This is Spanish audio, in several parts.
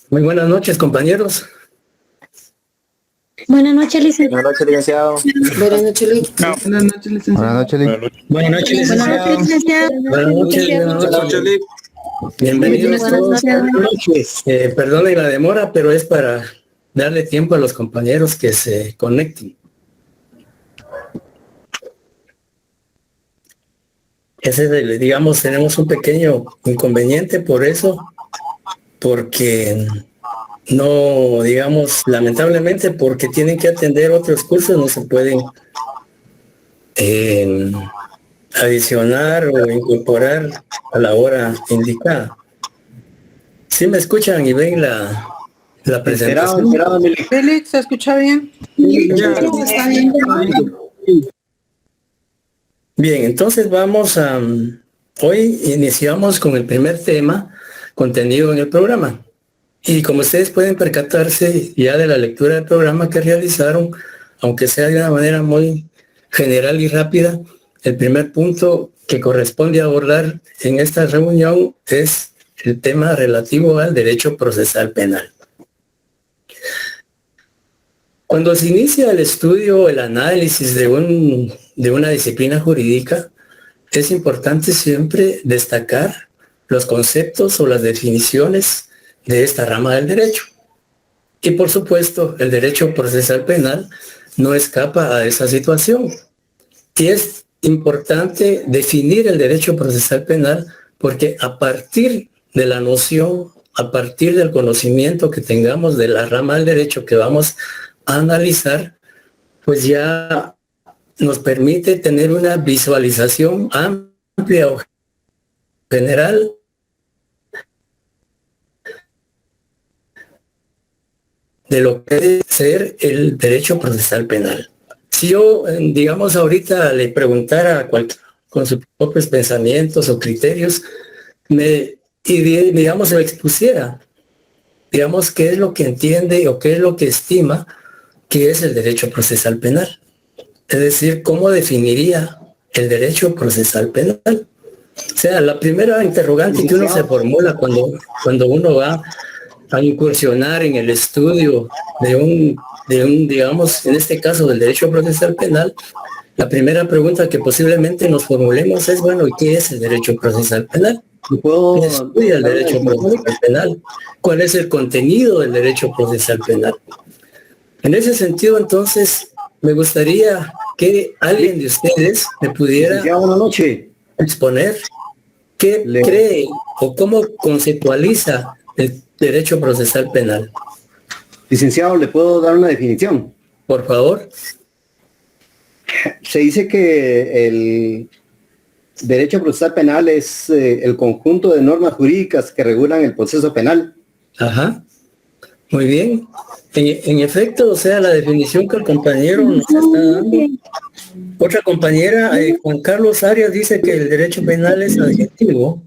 Muy buenas noches, compañeros. Buenas noches, licenciado. Buenas noches, licenciado. Buenas noches, licenciado. Buenas noches, licenciado. Buenas noches, licenciado. Buenas noches, licenciado. Bienvenidos todos. Buenas noches. Perdonen la demora, pero es para darle tiempo a los compañeros que se conecten. Ese es el, digamos, tenemos un pequeño inconveniente por eso, porque no, digamos, lamentablemente, porque tienen que atender otros cursos, no se pueden adicionar o incorporar a la hora indicada. ¿Sí me escuchan y ven la presentación? Félix, ¿se escucha bien? Está bien. Bien, entonces vamos a... Hoy iniciamos con el primer tema contenido en el programa. Y como ustedes pueden percatarse ya de la lectura del programa que realizaron, aunque sea de una manera muy general y rápida, el primer punto que corresponde abordar en esta reunión es el tema relativo al derecho procesal penal. Cuando se inicia el estudio, el análisis de una disciplina jurídica, es importante siempre destacar los conceptos o las definiciones de esta rama del derecho. Y por supuesto, el derecho procesal penal no escapa a esa situación. Y es importante definir el derecho procesal penal porque a partir de la noción, a partir del conocimiento que tengamos de la rama del derecho que vamos a analizar, pues ya nos permite tener una visualización amplia o general de lo que debe ser el derecho procesal penal. Si yo, digamos, ahorita le preguntara con sus propios pensamientos o criterios, digamos, me expusiera, digamos, qué es lo que entiende o qué es lo que estima que es el derecho procesal penal. Es decir, ¿cómo definiría el derecho procesal penal? O sea, la primera interrogante que uno se formula cuando uno va a incursionar en el estudio de un, digamos, en este caso del derecho procesal penal, la primera pregunta que posiblemente nos formulemos es, bueno, ¿y qué es el derecho procesal penal? ¿Qué estudia el derecho procesal penal? ¿Cuál es el contenido del derecho procesal penal? En ese sentido, entonces, me gustaría que alguien de ustedes me pudiera exponer qué cree o cómo conceptualiza el derecho procesal penal. Licenciado, ¿le puedo dar una definición? Por favor. Se dice que el derecho procesal penal es el conjunto de normas jurídicas que regulan el proceso penal. Ajá. Muy bien. En efecto, o sea, la definición que el compañero nos está dando. Otra compañera, Juan Carlos Arias, dice que el derecho penal es adjetivo.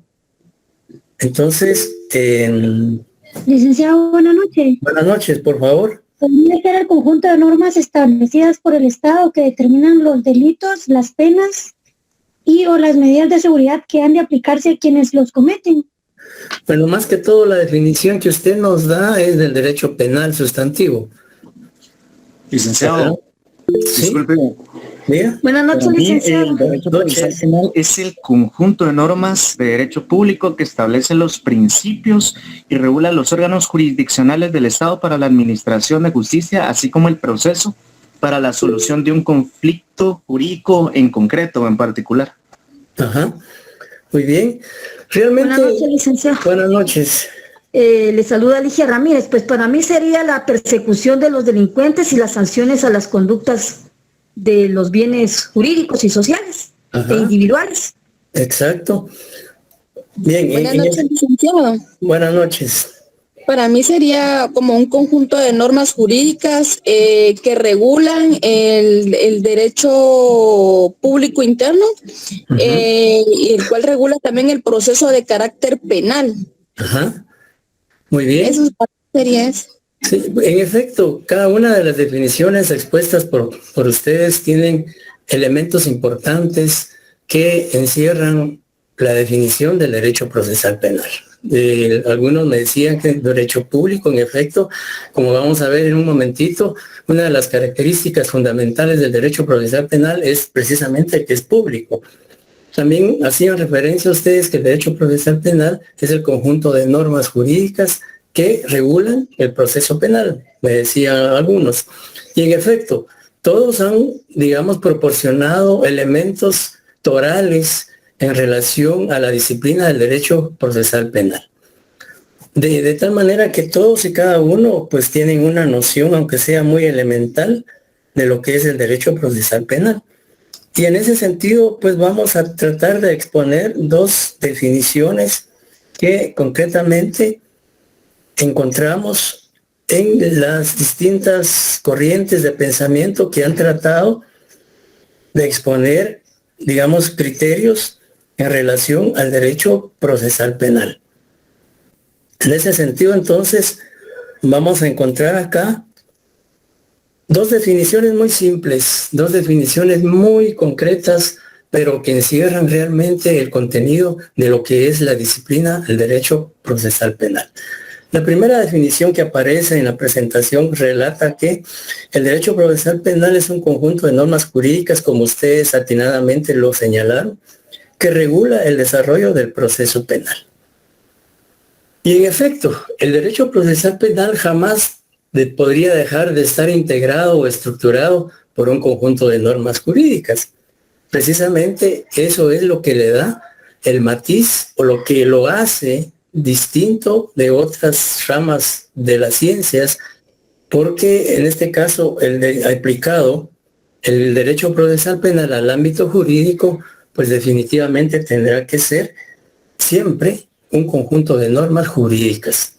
Entonces, Licenciado, buenas noches. Buenas noches, por favor. Podría ser el conjunto de normas establecidas por el Estado que determinan los delitos, las penas y o las medidas de seguridad que han de aplicarse a quienes los cometen. Bueno, más que todo la definición que usted nos da es del derecho penal sustantivo. Licenciado, ¿sí? Disculpe. ¿Diga? Buenas noches, licenciado. El derecho procesal penal es el conjunto de normas de derecho público que establece los principios y regula los órganos jurisdiccionales del Estado para la administración de justicia, así como el proceso para la solución de un conflicto jurídico en concreto o en particular. Ajá. Muy bien. Realmente. Buenas noches, licenciado. Buenas noches. Le saluda Ligia Ramírez. Pues para mí sería la persecución de los delincuentes y las sanciones a las conductas de los bienes jurídicos y sociales e individuales. Exacto. Bien. Buenas noches, licenciado. Buenas noches. Para mí sería como un conjunto de normas jurídicas que regulan el derecho público interno y el cual regula también el proceso de carácter penal. Ajá. Muy bien. Eso sería eso. Sí, en efecto, cada una de las definiciones expuestas por ustedes tienen elementos importantes que encierran la definición del derecho procesal penal. Algunos me decían que el derecho público, en efecto, como vamos a ver en un momentito, una de las características fundamentales del derecho procesal penal es precisamente que es público. También hacían referencia a ustedes que el derecho procesal penal es el conjunto de normas jurídicas que regulan el proceso penal, me decían algunos. Y en efecto, todos han, digamos, proporcionado elementos torales en relación a la disciplina del derecho procesal penal. De tal manera que todos y cada uno pues tienen una noción, aunque sea muy elemental, de lo que es el derecho procesal penal. Y en ese sentido, pues vamos a tratar de exponer dos definiciones que concretamente encontramos en las distintas corrientes de pensamiento que han tratado de exponer, digamos, criterios en relación al derecho procesal penal. En ese sentido, entonces, vamos a encontrar acá dos definiciones muy simples, dos definiciones muy concretas, pero que encierran realmente el contenido de lo que es la disciplina del derecho procesal penal. La primera definición que aparece en la presentación relata que el derecho procesal penal es un conjunto de normas jurídicas, como ustedes atinadamente lo señalaron, que regula el desarrollo del proceso penal. Y en efecto, el derecho procesal penal jamás podría dejar de estar integrado o estructurado por un conjunto de normas jurídicas. Precisamente eso es lo que le da el matiz o lo que lo hace distinto de otras ramas de las ciencias, porque en este caso aplicado el derecho procesal penal al ámbito jurídico, pues definitivamente tendrá que ser siempre un conjunto de normas jurídicas,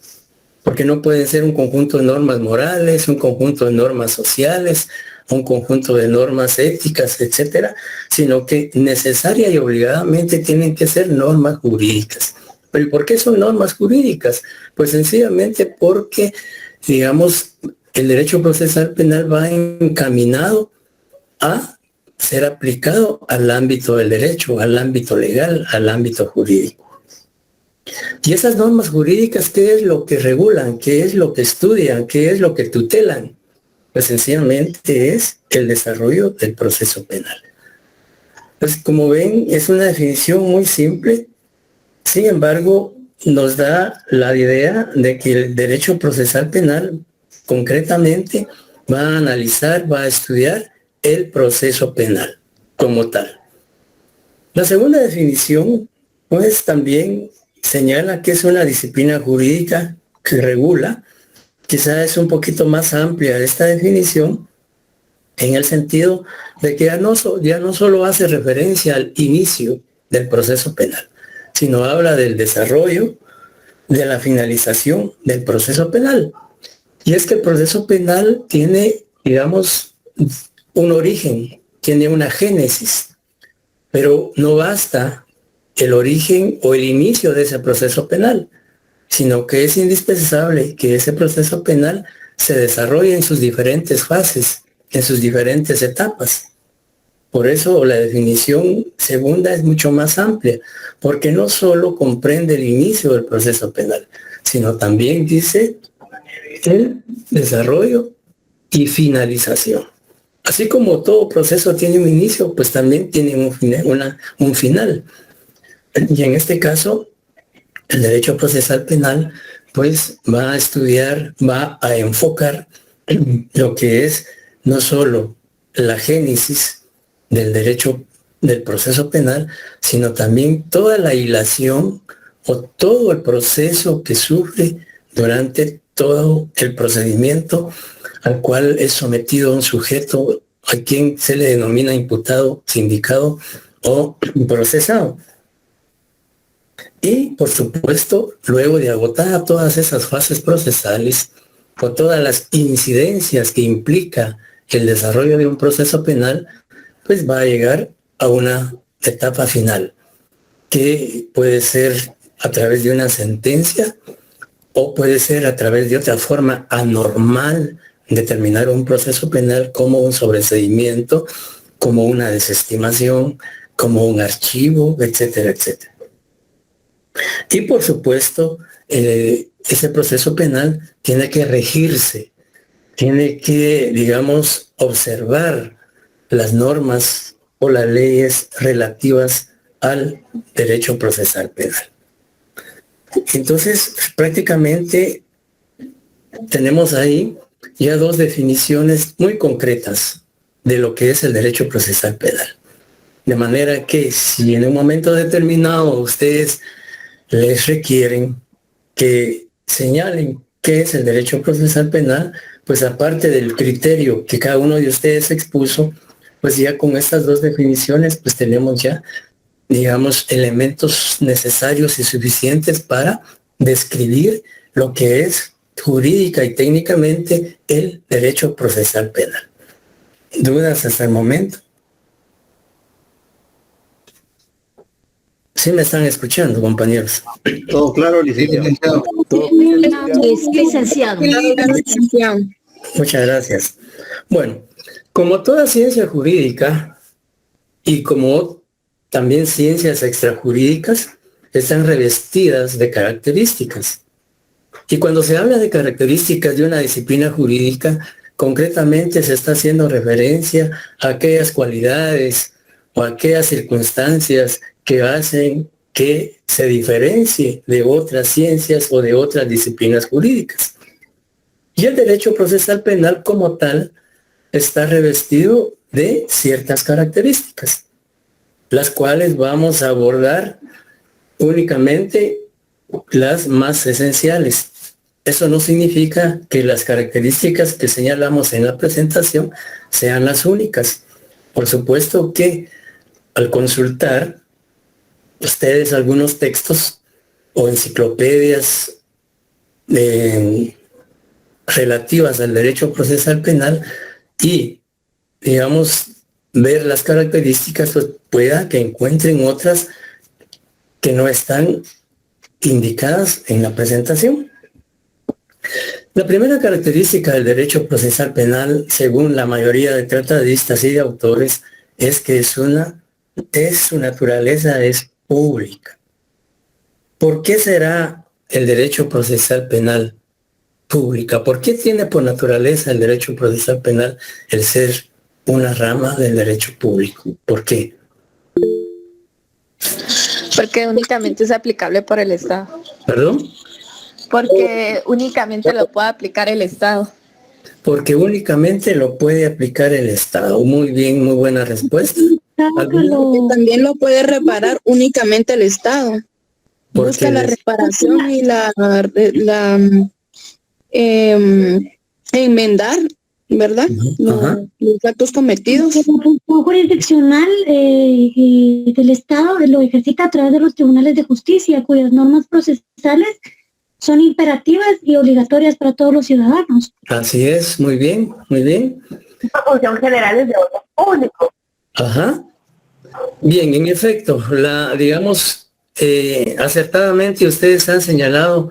porque no pueden ser un conjunto de normas morales, un conjunto de normas sociales, un conjunto de normas éticas, etcétera, sino que necesaria y obligadamente tienen que ser normas jurídicas. ¿Pero y por qué son normas jurídicas? Pues sencillamente porque, digamos, el derecho procesal penal va encaminado a ser aplicado al ámbito del derecho, al ámbito legal, al ámbito jurídico. Y esas normas jurídicas, ¿qué es lo que regulan? ¿Qué es lo que estudian? ¿Qué es lo que tutelan? Pues sencillamente es el desarrollo del proceso penal. Pues como ven, es una definición muy simple. Sin embargo, nos da la idea de que el derecho procesal penal concretamente va a analizar, va a estudiar el proceso penal como tal. La segunda definición, pues también señala que es una disciplina jurídica que regula, quizá es un poquito más amplia esta definición, en el sentido de que ya no solo hace referencia al inicio del proceso penal, sino habla del desarrollo, de la finalización del proceso penal. Y es que el proceso penal tiene, digamos, un origen, tiene una génesis, pero no basta el origen o el inicio de ese proceso penal, sino que es indispensable que ese proceso penal se desarrolle en sus diferentes fases, en sus diferentes etapas. Por eso la definición segunda es mucho más amplia, porque no solo comprende el inicio del proceso penal, sino también dice el desarrollo y finalización. Así como todo proceso tiene un inicio, pues también tiene un final. Y en este caso, el derecho procesal penal, pues va a estudiar, va a enfocar lo que es no solo la génesis del derecho del proceso penal, sino también toda la hilación o todo el proceso que sufre durante todo el procedimiento al cual es sometido un sujeto a quien se le denomina imputado, sindicado o procesado. Y, por supuesto, luego de agotar todas esas fases procesales o todas las incidencias que implica el desarrollo de un proceso penal, pues va a llegar a una etapa final, que puede ser a través de una sentencia o puede ser a través de otra forma anormal de terminar un proceso penal, como un sobreseimiento, como una desestimación, como un archivo, etcétera, etcétera. Y por supuesto, ese proceso penal tiene que regirse, tiene que, digamos, observar las normas o las leyes relativas al derecho procesal penal. Entonces, prácticamente tenemos ahí ya dos definiciones muy concretas de lo que es el derecho procesal penal. De manera que si en un momento determinado ustedes les requieren que señalen qué es el derecho procesal penal, pues aparte del criterio que cada uno de ustedes expuso, pues ya con estas dos definiciones, pues tenemos ya, digamos, elementos necesarios y suficientes para describir lo que es jurídica y técnicamente el derecho procesal penal. ¿Dudas hasta el momento? ¿Sí me están escuchando, compañeros? Todo claro, licenciado. Es licenciado. Muchas gracias. Bueno, como toda ciencia jurídica y como también ciencias extrajurídicas, están revestidas de características. Y cuando se habla de características de una disciplina jurídica, concretamente se está haciendo referencia a aquellas cualidades o a aquellas circunstancias que hacen que se diferencie de otras ciencias o de otras disciplinas jurídicas. Y el derecho procesal penal como tal está revestido de ciertas características, las cuales vamos a abordar únicamente las más esenciales. Eso no significa que las características que señalamos en la presentación sean las únicas. Por supuesto que al consultar ustedes algunos textos o enciclopedias relativas al derecho procesal penal y, digamos, ver las características, pues pueda que encuentren otras que no están indicadas en la presentación. La primera característica del derecho procesal penal, según la mayoría de tratadistas y de autores, es que su naturaleza es pública. ¿Por qué será el derecho procesal penal pública? ¿Por qué tiene por naturaleza el derecho procesal penal el ser una rama del derecho público? ¿Por qué? Porque únicamente es aplicable por el Estado. ¿Perdón? Porque únicamente lo puede aplicar el Estado. Porque únicamente lo puede aplicar el Estado. Muy bien, muy buena respuesta. También lo puede reparar únicamente el Estado. Busca la reparación y enmendar, ¿verdad? Los actos cometidos. La función jurisdiccional del Estado lo ejercita a través de los tribunales de justicia, cuyas normas procesales son imperativas y obligatorias para todos los ciudadanos. Así es, muy bien, muy bien. La función general es de orden público. Ajá. Bien, en efecto, digamos, acertadamente ustedes han señalado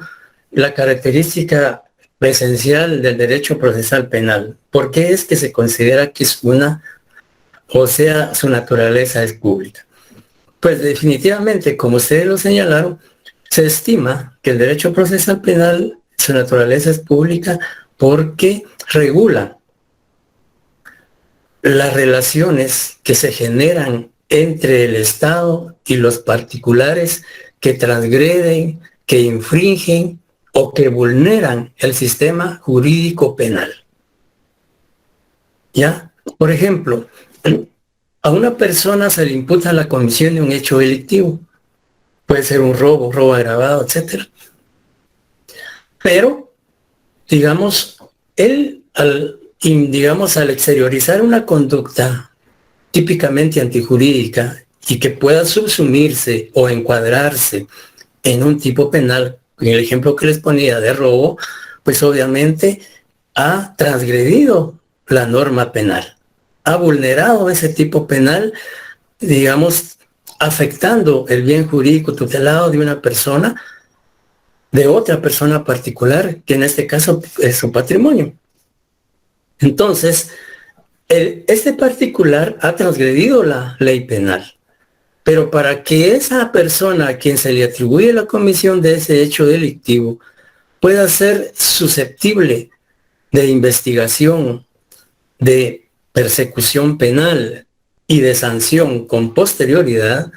la característica esencial del derecho procesal penal. ¿Por qué es que se considera que es su naturaleza es pública? Pues definitivamente, como ustedes lo señalaron, se estima que el derecho procesal penal, su naturaleza es pública porque regula las relaciones que se generan entre el Estado y los particulares que transgreden, que infringen o que vulneran el sistema jurídico penal. ¿Ya? Por ejemplo, a una persona se le imputa la comisión de un hecho delictivo. Puede ser un robo agravado, etc. Pero, digamos, él, al exteriorizar una conducta típicamente antijurídica y que pueda subsumirse o encuadrarse en un tipo penal, en el ejemplo que les ponía de robo, pues obviamente ha transgredido la norma penal, ha vulnerado ese tipo penal, digamos, afectando el bien jurídico tutelado de una persona, de otra persona particular, que en este caso es su patrimonio. Entonces, este particular ha transgredido la ley penal. Pero para que esa persona a quien se le atribuye la comisión de ese hecho delictivo pueda ser susceptible de investigación, de persecución penal y de sanción con posterioridad,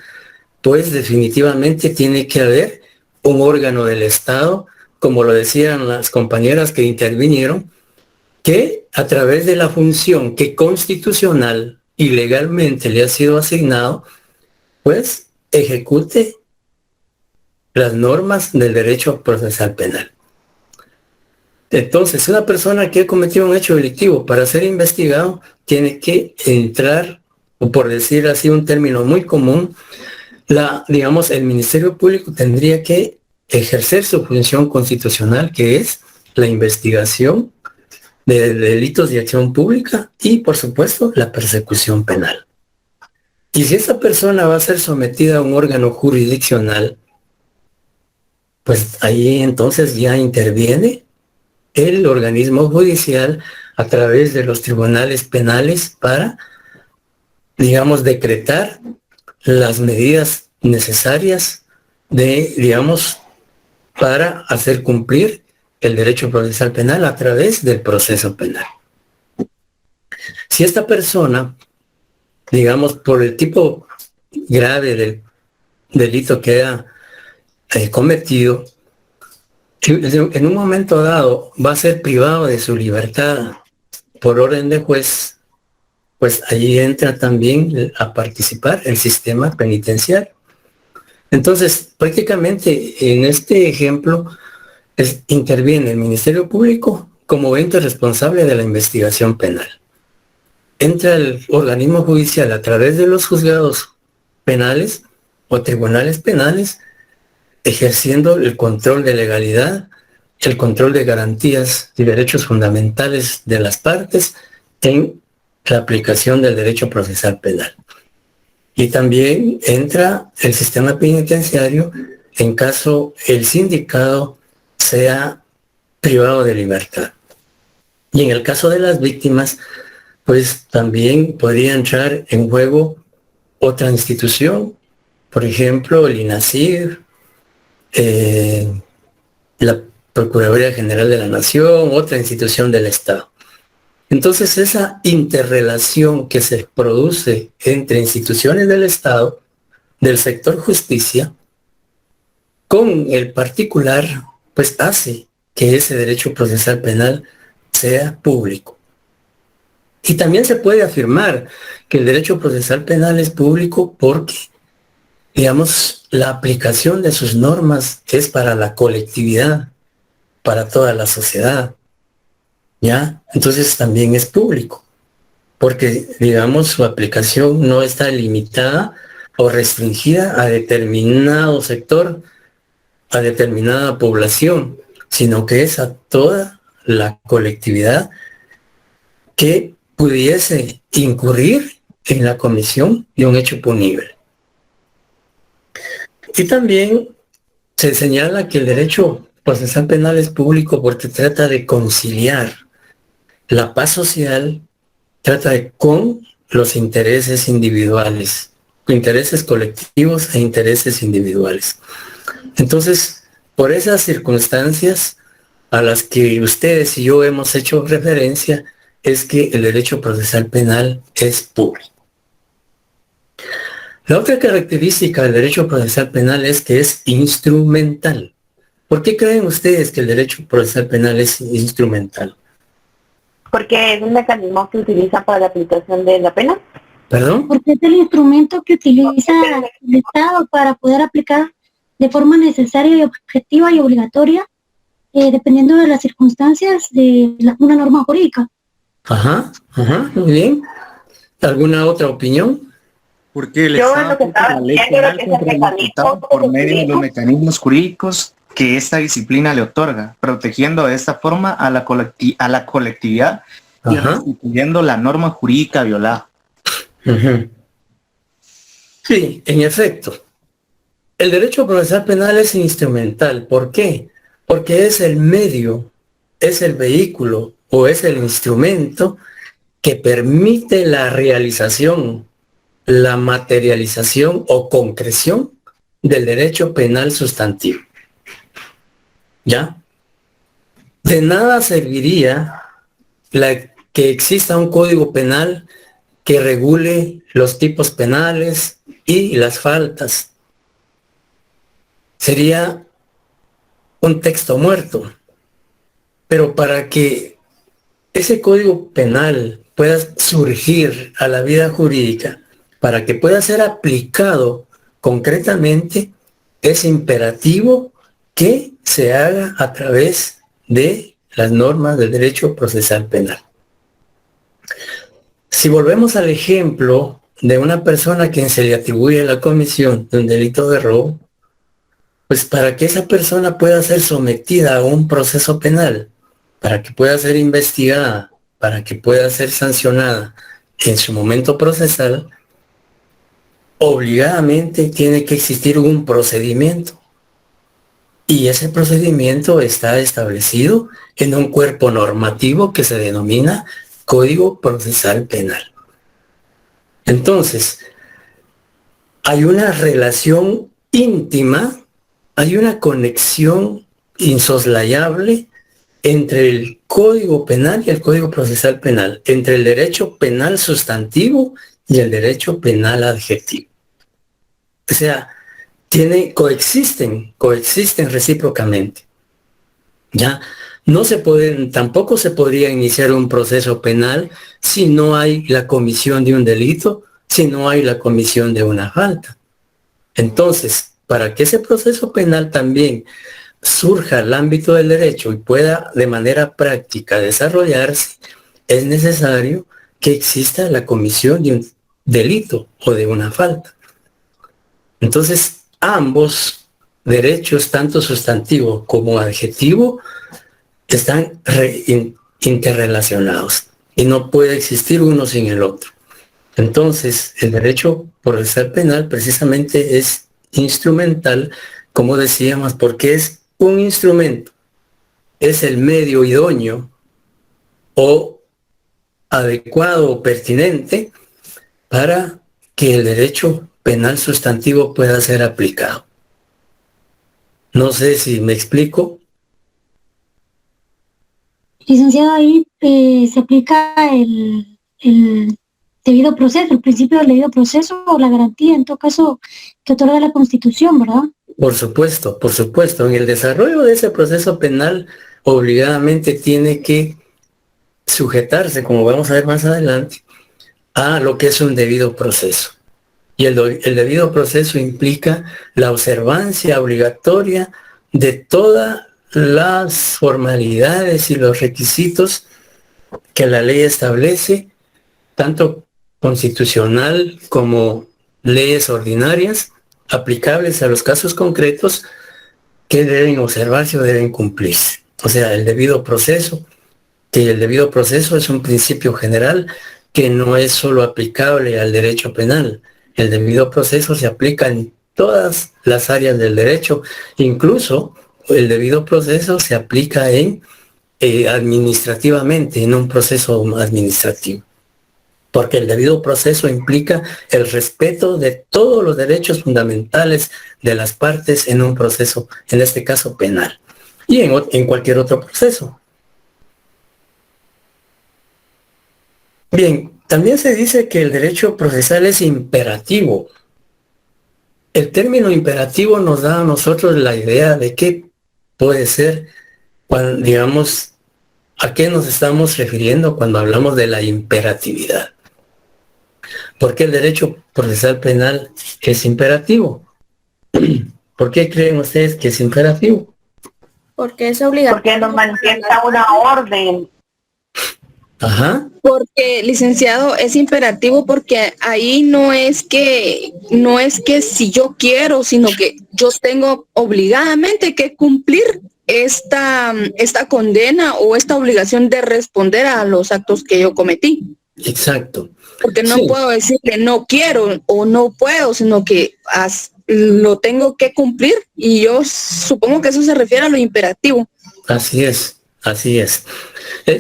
pues definitivamente tiene que haber un órgano del Estado, como lo decían las compañeras que intervinieron, que a través de la función que constitucional y legalmente le ha sido asignado, pues ejecute las normas del derecho procesal penal. Entonces, una persona que ha cometido un hecho delictivo para ser investigado tiene que entrar, o por decir así un término muy común, el Ministerio Público tendría que ejercer su función constitucional, que es la investigación de delitos de acción pública y, por supuesto, la persecución penal. Y si esa persona va a ser sometida a un órgano jurisdiccional, pues ahí entonces ya interviene el organismo judicial a través de los tribunales penales para, decretar las medidas necesarias para hacer cumplir el derecho procesal penal a través del proceso penal. Si esta persona, por el tipo grave del delito que ha cometido, en un momento dado va a ser privado de su libertad por orden de juez, pues allí entra también a participar el sistema penitenciario. Entonces, prácticamente en este ejemplo interviene el Ministerio Público como ente responsable de la investigación penal. Entra el organismo judicial a través de los juzgados penales o tribunales penales, ejerciendo el control de legalidad, el control de garantías y derechos fundamentales de las partes en la aplicación del derecho procesal penal. Y también entra el sistema penitenciario en caso el sindicado sea privado de libertad. Y en el caso de las víctimas, pues también podría entrar en juego otra institución, por ejemplo, el INACIR, la Procuraduría General de la Nación, otra institución del Estado. Entonces, esa interrelación que se produce entre instituciones del Estado, del sector justicia, con el particular, pues hace que ese derecho procesal penal sea público. Y también se puede afirmar que el derecho procesal penal es público porque, la aplicación de sus normas es para la colectividad, para toda la sociedad. ¿Ya? Entonces también es público, porque, su aplicación no está limitada o restringida a determinado sector, a determinada población, sino que es a toda la colectividad que pudiese incurrir en la comisión de un hecho punible. Y también se señala que el derecho procesal penal es público porque trata de conciliar la paz social, trata con los intereses individuales, intereses colectivos e intereses individuales. Entonces, por esas circunstancias a las que ustedes y yo hemos hecho referencia, es que el derecho procesal penal es público. La otra característica del derecho procesal penal es que es instrumental. ¿Por qué creen ustedes que el derecho procesal penal es instrumental? Porque es un mecanismo que utiliza para la aplicación de la pena. ¿Perdón? Porque es el instrumento que utiliza el Estado para poder aplicar de forma necesaria y objetiva y obligatoria, dependiendo de las circunstancias de una norma jurídica. Muy bien. ¿Alguna otra opinión? Porque el Yo Estado lo que aplica estaba la ley diciendo penal es que contra ese el imputado mecanismo por medio de los jurídico mecanismos jurídicos que esta disciplina le otorga, protegiendo de esta forma a la colectividad y restituyendo la norma jurídica violada. Sí, en efecto. El derecho procesal penal es instrumental. ¿Por qué? Porque es el medio, es el vehículo o es el instrumento que permite la realización la materialización o concreción del derecho penal sustantivo. ¿Ya? De nada serviría que exista un código penal que regule los tipos penales y las faltas. Sería un texto muerto. Pero para que ese código penal pueda surgir a la vida jurídica, para que pueda ser aplicado concretamente, es imperativo que se haga a través de las normas del derecho procesal penal. Si volvemos al ejemplo de una persona a quien se le atribuye la comisión de un delito de robo, pues para que esa persona pueda ser sometida a un proceso penal, para que pueda ser investigada, para que pueda ser sancionada en su momento procesal, obligadamente tiene que existir un procedimiento. Y ese procedimiento está establecido en un cuerpo normativo que se denomina Código Procesal Penal. Entonces, hay una relación íntima, hay una conexión insoslayable entre el Código Penal y el Código Procesal Penal, entre el derecho penal sustantivo y el derecho penal adjetivo. O sea, coexisten recíprocamente. ¿Ya? Tampoco se podría iniciar un proceso penal si no hay la comisión de un delito, si no hay la comisión de una falta. Entonces, para que ese proceso penal también surja al ámbito del derecho y pueda de manera práctica desarrollarse, es necesario que exista la comisión de un delito o de una falta. Entonces, ambos derechos, tanto sustantivo como adjetivo, están interrelacionados y no puede existir uno sin el otro. Entonces, el derecho procesal penal precisamente es instrumental, como decíamos, porque es un instrumento, es el medio idóneo o adecuado o pertinente para que el derecho penal sustantivo pueda ser aplicado. No sé si me explico. Licenciado, ahí se aplica el debido proceso, el principio del debido proceso o la garantía, en todo caso, que otorga la Constitución, ¿verdad? Por supuesto, por supuesto. En el desarrollo de ese proceso penal, obligadamente tiene que sujetarse, como vamos a ver más adelante, a lo que es un debido proceso. Y el debido proceso implica la observancia obligatoria de todas las formalidades y los requisitos que la ley establece, tanto constitucional como leyes ordinarias, aplicables a los casos concretos que deben observarse o deben cumplirse. O sea, el debido proceso, que el debido proceso es un principio general que no es solo aplicable al derecho penal. El debido proceso se aplica en todas las áreas del derecho, incluso el debido proceso se aplica administrativamente, en un proceso administrativo. Porque el debido proceso implica el respeto de todos los derechos fundamentales de las partes en un proceso, en este caso penal, y en cualquier otro proceso. Bien, también se dice que el derecho procesal es imperativo. El término imperativo nos da a nosotros la idea de qué puede ser, cuando, digamos, a qué nos estamos refiriendo cuando hablamos de la imperatividad. ¿Por qué el derecho procesal penal es imperativo? ¿Por qué creen ustedes que es imperativo? Porque es obligatorio. Porque nos manifiesta una orden. Ajá. Porque, licenciado, es imperativo porque ahí no es que si yo quiero, sino que yo tengo obligadamente que cumplir esta condena o esta obligación de responder a los actos que yo cometí. Exacto. Porque no Sí. puedo decir que no quiero o no puedo, sino que lo tengo que cumplir, y yo supongo que eso se refiere a lo imperativo. Así es, así es.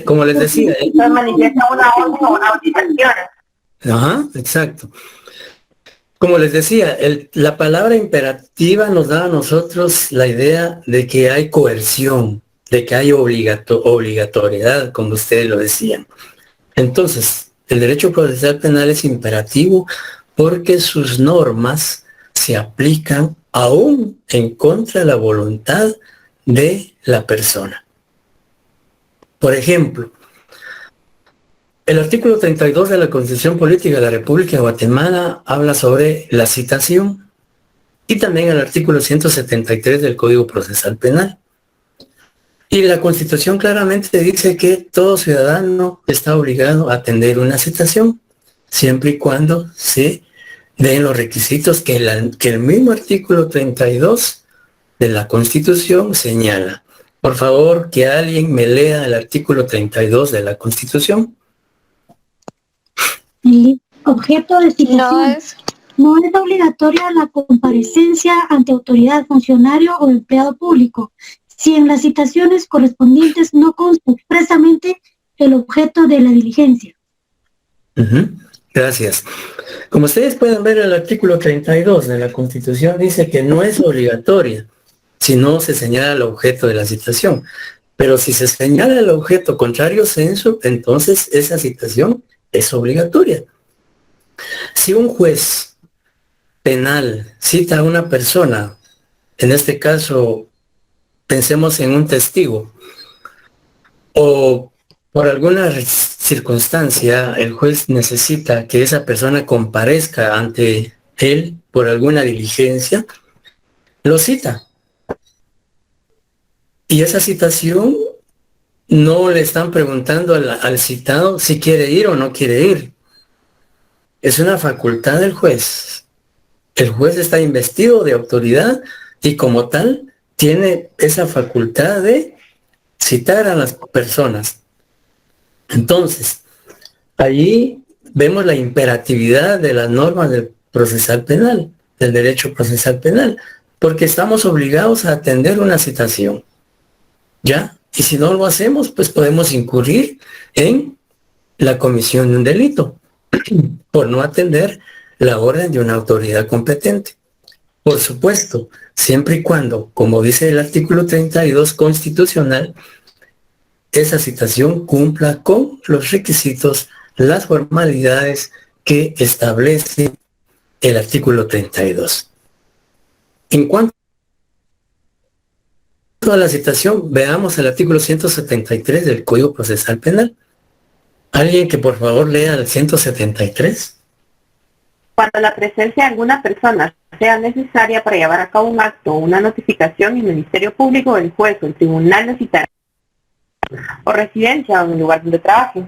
Como les decía. Nos manifiesta una orden o una obligación. Ajá, exacto. Como les decía, la palabra imperativa nos da a nosotros la idea de que hay coerción, de que hay obligatoriedad, como ustedes lo decían. Entonces, el derecho procesal penal es imperativo porque sus normas se aplican aún en contra de la voluntad de la persona. Por ejemplo, el artículo 32 de la Constitución Política de la República de Guatemala habla sobre la citación y también el artículo 173 del Código Procesal Penal. Y la Constitución claramente dice que todo ciudadano está obligado a atender una citación, siempre y cuando se den los requisitos que el mismo artículo 32 de la Constitución señala. Por favor, que alguien me lea el artículo 32 de la Constitución. El objeto de citación. No es obligatoria la comparecencia ante autoridad, funcionario o empleado público, si en las citaciones correspondientes no consta expresamente el objeto de la diligencia. Gracias. Como ustedes pueden ver, el artículo 32 de la Constitución dice que no es obligatoria si no se señala el objeto de la citación. Pero si se señala el objeto contrario censo, entonces esa citación es obligatoria. Si un juez penal cita a una persona, en este caso pensemos en un testigo, o por alguna circunstancia el juez necesita que esa persona comparezca ante él por alguna diligencia, lo cita. Y esa citación no le están preguntando al citado si quiere ir o no quiere ir. Es una facultad del juez. El juez está investido de autoridad y como tal tiene esa facultad de citar a las personas. Entonces, allí vemos la imperatividad de las normas del procesal penal, del derecho procesal penal, porque estamos obligados a atender una citación. ¿Ya? Y si no lo hacemos, pues podemos incurrir en la comisión de un delito por no atender la orden de una autoridad competente. Por supuesto, siempre y cuando, como dice el artículo 32 constitucional, esa citación cumpla con los requisitos, las formalidades que establece el artículo 32. En cuanto a la citación, veamos el artículo 173 del Código Procesal Penal. ¿Alguien que por favor lea el 173? Cuando la presencia de alguna persona sea necesaria para llevar a cabo un acto o una notificación, el Ministerio Público, el juez o el tribunal lo citará o residencia o en el lugar donde trabaje.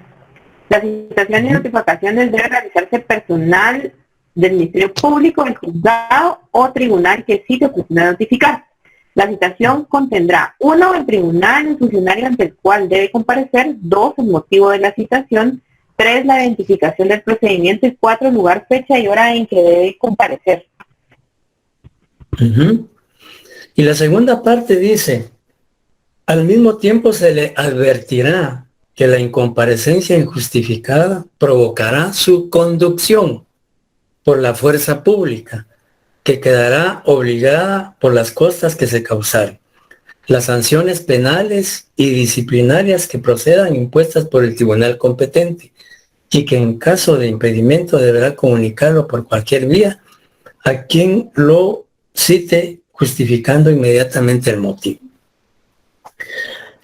Las citaciones y notificaciones deben realizarse personal del Ministerio Público, el juzgado o tribunal que cite o pretenda notificar. La citación contendrá 1, el tribunal, el funcionario ante el cual debe comparecer; 2, el motivo de la citación; 3, la identificación del procedimiento; y 4, el lugar, fecha y hora en que debe comparecer. Y la segunda parte dice: al mismo tiempo se le advertirá que la incomparecencia injustificada provocará su conducción por la fuerza pública, que quedará obligada por las costas que se causaren. Las sanciones penales y disciplinarias que procedan impuestas por el tribunal competente, y que en caso de impedimento deberá comunicarlo por cualquier vía a quien lo cite, justificando inmediatamente el motivo.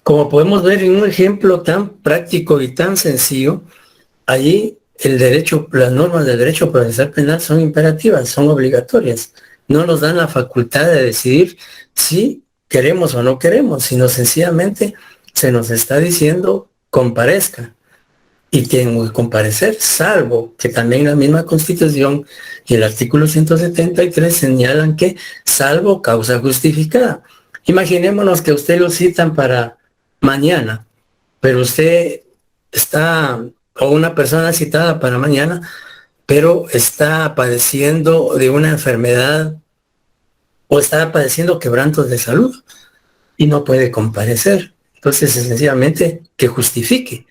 Como podemos ver en un ejemplo tan práctico y tan sencillo, allí las normas del derecho procesal penal son imperativas, son obligatorias. No nos dan la facultad de decidir si queremos o no queremos, sino sencillamente se nos está diciendo comparezca. Y tienen que comparecer, salvo que también la misma Constitución y el artículo 173 señalan que salvo causa justificada. Imaginémonos que usted lo citan para mañana, pero usted está, o una persona citada para mañana, pero está padeciendo de una enfermedad o está padeciendo quebrantos de salud y no puede comparecer. Entonces, sencillamente, que justifique.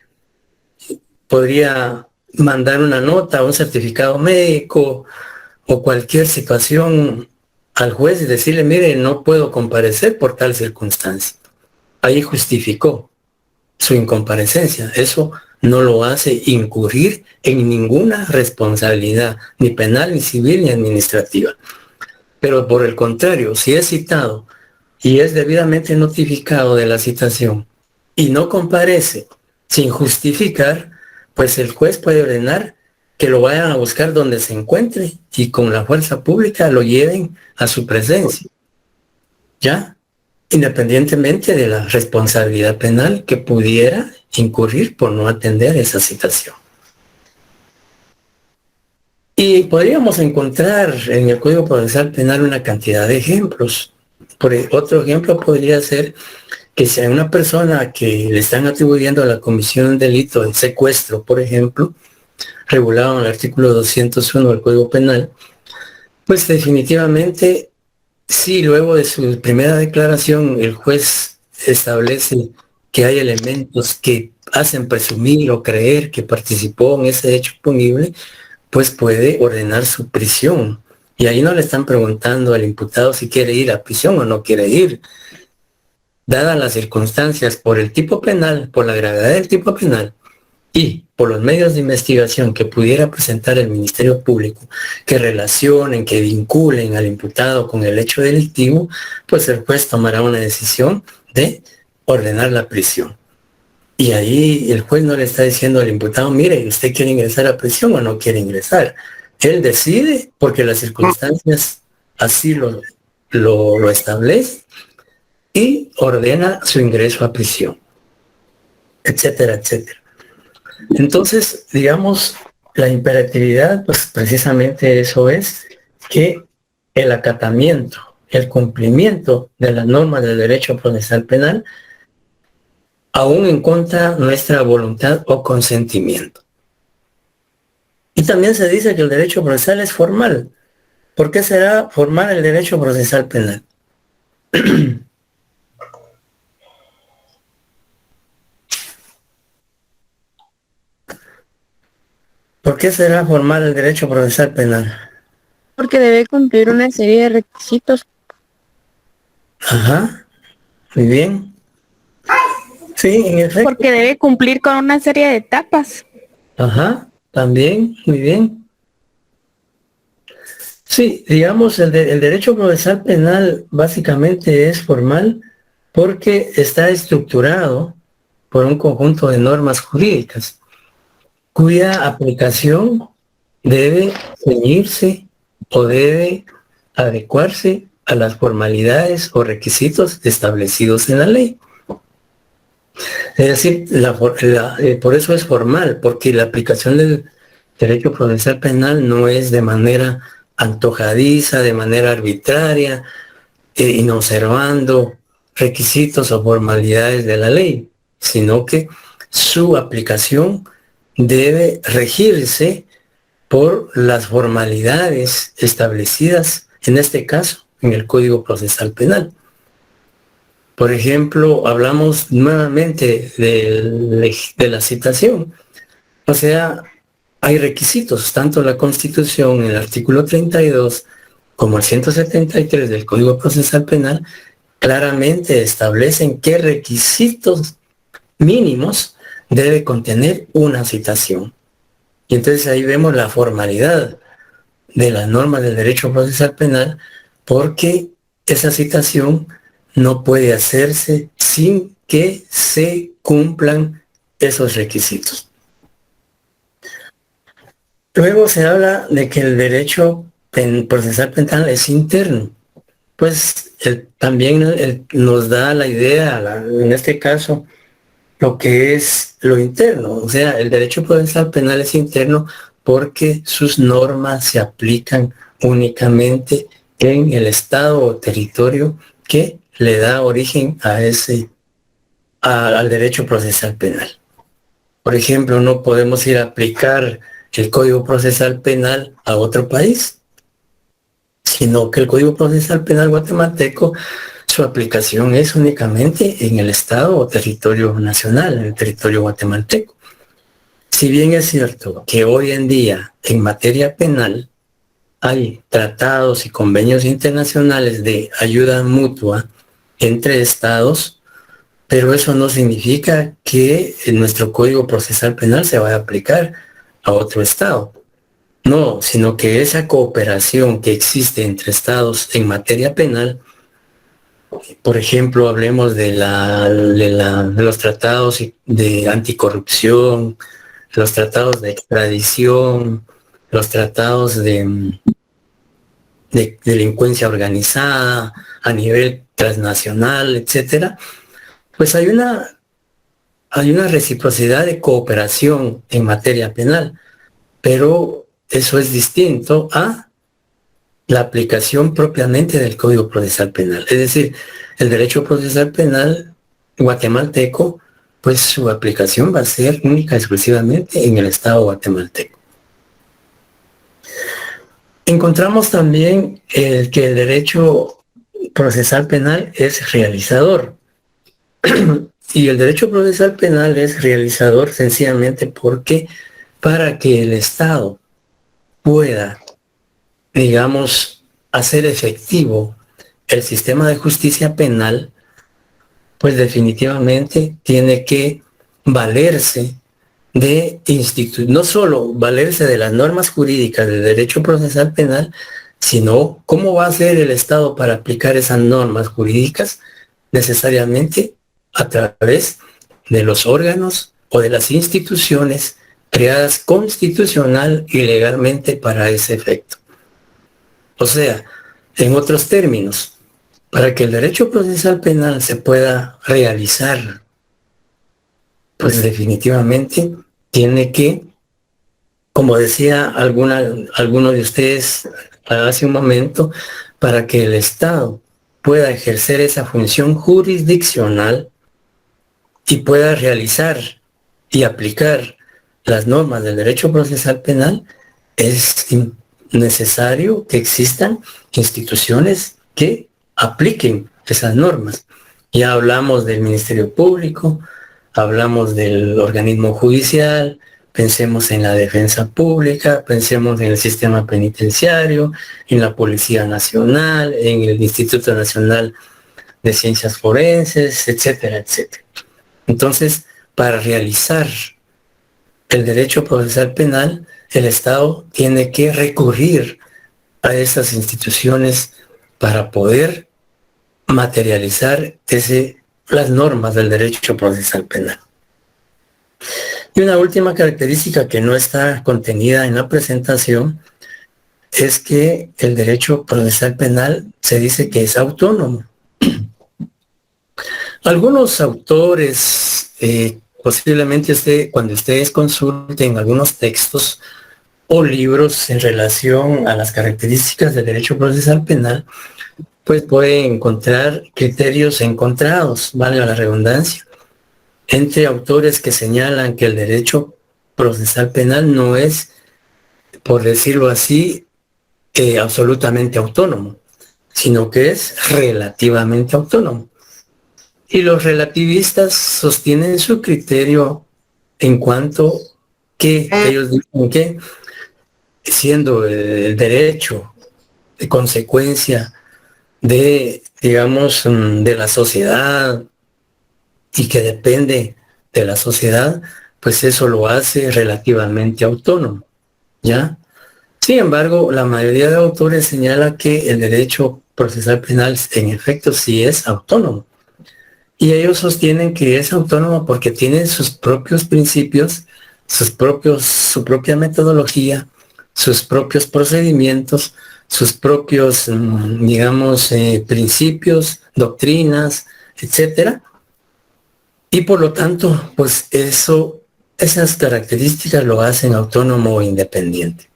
Podría mandar una nota, un certificado médico o cualquier situación al juez y decirle, mire, no puedo comparecer por tal circunstancia. Ahí justificó su incomparecencia. Eso no lo hace incurrir en ninguna responsabilidad, ni penal, ni civil, ni administrativa. Pero por el contrario, si es citado y es debidamente notificado de la citación y no comparece sin justificar, pues el juez puede ordenar que lo vayan a buscar donde se encuentre y con la fuerza pública lo lleven a su presencia. ¿Ya? Independientemente de la responsabilidad penal que pudiera incurrir por no atender esa citación. Y podríamos encontrar en el Código Procesal Penal una cantidad de ejemplos. Otro ejemplo podría ser que si hay una persona que le están atribuyendo a la comisión de un delito de secuestro, por ejemplo, regulado en el artículo 201 del Código Penal, pues definitivamente, si luego de su primera declaración el juez establece que hay elementos que hacen presumir o creer que participó en ese hecho punible, pues puede ordenar su prisión. Y ahí no le están preguntando al imputado si quiere ir a prisión o no quiere ir. Dadas las circunstancias por el tipo penal, por la gravedad del tipo penal y por los medios de investigación que pudiera presentar el Ministerio Público, que relacionen, que vinculen al imputado con el hecho delictivo, pues el juez tomará una decisión de ordenar la prisión. Y ahí el juez no le está diciendo al imputado, mire, ¿usted quiere ingresar a prisión o no quiere ingresar? Él decide porque las circunstancias así lo establecen y ordena su ingreso a prisión, etcétera, etcétera. Entonces, digamos, la imperatividad, pues precisamente eso es, que el acatamiento, el cumplimiento de las normas del derecho procesal penal, aún en contra de nuestra voluntad o consentimiento. Y también se dice que el derecho procesal es formal. ¿Por qué será formal el derecho procesal penal? ¿Por qué será formal el derecho procesal penal? Porque debe cumplir una serie de requisitos. Ajá, muy bien. Sí, en efecto. Porque debe cumplir con una serie de etapas. Ajá, también, muy bien. Sí, digamos, el derecho procesal penal básicamente es formal porque está estructurado por un conjunto de normas jurídicas cuya aplicación debe ceñirse o debe adecuarse a las formalidades o requisitos establecidos en la ley. Es decir, por eso es formal, porque la aplicación del derecho procesal penal no es de manera antojadiza, de manera arbitraria, inobservando requisitos o formalidades de la ley, sino que su aplicación debe regirse por las formalidades establecidas, en este caso, en el Código Procesal Penal. Por ejemplo, hablamos nuevamente de la citación. O sea, hay requisitos, tanto la Constitución, en el artículo 32, como el 173 del Código Procesal Penal, claramente establecen qué requisitos mínimos debe contener una citación. Y entonces ahí vemos la formalidad de las normas del derecho procesal penal, porque esa citación no puede hacerse sin que se cumplan esos requisitos. Luego se habla de que el derecho procesal penal es interno. Pues también nos da la idea, en este caso, lo que es lo interno. O sea, el derecho procesal penal es interno porque sus normas se aplican únicamente en el estado o territorio que le da origen al derecho procesal penal. Por ejemplo, no podemos ir a aplicar el Código Procesal Penal a otro país, sino que el Código Procesal Penal guatemalteco, su aplicación es únicamente en el estado o territorio nacional, en el territorio guatemalteco. Si bien es cierto que hoy en día, en materia penal, hay tratados y convenios internacionales de ayuda mutua entre estados, pero eso no significa que nuestro Código Procesal Penal se vaya a aplicar a otro estado. No, sino que esa cooperación que existe entre estados en materia penal, por ejemplo, hablemos de los tratados de anticorrupción, los tratados de extradición, los tratados de delincuencia organizada a nivel transnacional, etcétera, pues hay una reciprocidad de cooperación en materia penal, pero eso es distinto a la aplicación propiamente del Código Procesal Penal. Es decir, el derecho procesal penal guatemalteco, pues su aplicación va a ser única exclusivamente en el Estado guatemalteco. Encontramos también que el derecho procesal penal es realizador. Y el derecho procesal penal es realizador sencillamente porque para que el Estado pueda, digamos, hacer efectivo el sistema de justicia penal, pues definitivamente tiene que valerse de no solo valerse de las normas jurídicas del derecho procesal penal, sino cómo va a hacer el Estado para aplicar esas normas jurídicas necesariamente a través de los órganos o de las instituciones creadas constitucional y legalmente para ese efecto. O sea, en otros términos, para que el derecho procesal penal se pueda realizar, pues definitivamente tiene que, como decía alguno de ustedes hace un momento, para que el Estado pueda ejercer esa función jurisdiccional y pueda realizar y aplicar las normas del derecho procesal penal, es necesario que existan instituciones que apliquen esas normas. Ya hablamos del Ministerio Público, hablamos del organismo judicial, pensemos en la defensa pública, pensemos en el sistema penitenciario, en la Policía Nacional, en el Instituto Nacional de Ciencias Forenses, etcétera, etcétera. Entonces, para realizar el derecho procesal penal, el Estado tiene que recurrir a esas instituciones para poder materializar las normas del derecho procesal penal. Y una última característica que no está contenida en la presentación es que el derecho procesal penal se dice que es autónomo. Algunos autores, posiblemente cuando ustedes consulten algunos textos o libros en relación a las características del derecho procesal penal, pues pueden encontrar criterios encontrados, valga la redundancia, entre autores que señalan que el derecho procesal penal no es, por decirlo así, absolutamente autónomo, sino que es relativamente autónomo. Y los relativistas sostienen su criterio en cuanto que ellos dicen que, siendo el derecho de consecuencia de, digamos, de la sociedad y que depende de la sociedad, pues eso lo hace relativamente autónomo, ¿ya? Sin embargo, la mayoría de autores señala que el derecho procesal penal en efecto sí es autónomo. Y ellos sostienen que es autónomo porque tiene sus propios principios, su propia metodología, sus propios procedimientos, sus propios, digamos, principios, doctrinas, etcétera. Y por lo tanto, pues esas características lo hacen autónomo o independiente.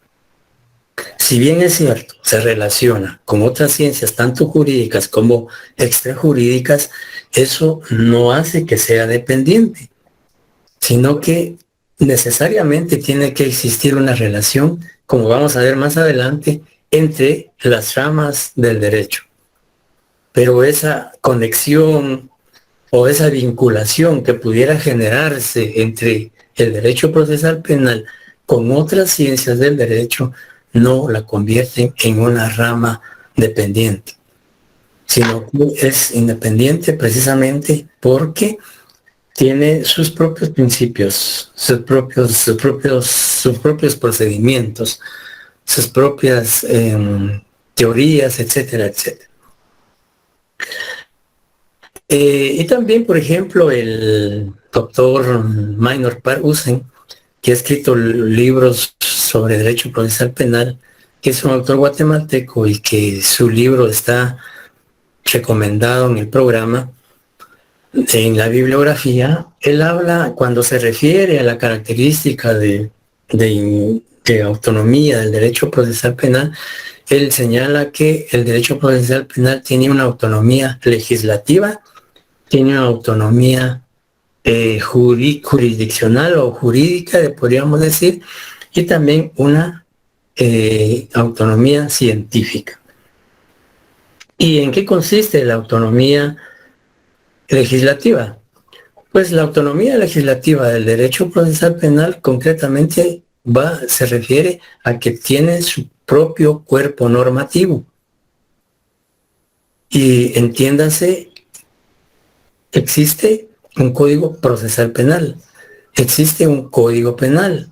Si bien es cierto, se relaciona con otras ciencias, tanto jurídicas como extrajurídicas, eso no hace que sea dependiente, sino que necesariamente tiene que existir una relación, como vamos a ver más adelante, entre las ramas del derecho. Pero esa conexión o esa vinculación que pudiera generarse entre el derecho procesal penal con otras ciencias del derecho no la convierten en una rama dependiente, sino que es independiente precisamente porque tiene sus propios principios, sus propios procedimientos, sus propias teorías, etcétera, etcétera. Y también, por ejemplo, el doctor Maynor Parhusen, que ha escrito libros sobre derecho procesal penal, que es un autor guatemalteco y que su libro está recomendado en el programa, en la bibliografía. Él habla, cuando se refiere a la característica de autonomía del derecho procesal penal, él señala que el derecho procesal penal tiene una autonomía legislativa, tiene una autonomía jurisdiccional o jurídica, podríamos decir, y también una autonomía científica. ¿Y en qué consiste la autonomía legislativa? Pues la autonomía legislativa del derecho procesal penal concretamente se refiere a que tiene su propio cuerpo normativo. Y entiéndase, existe un código procesal penal, existe un código penal,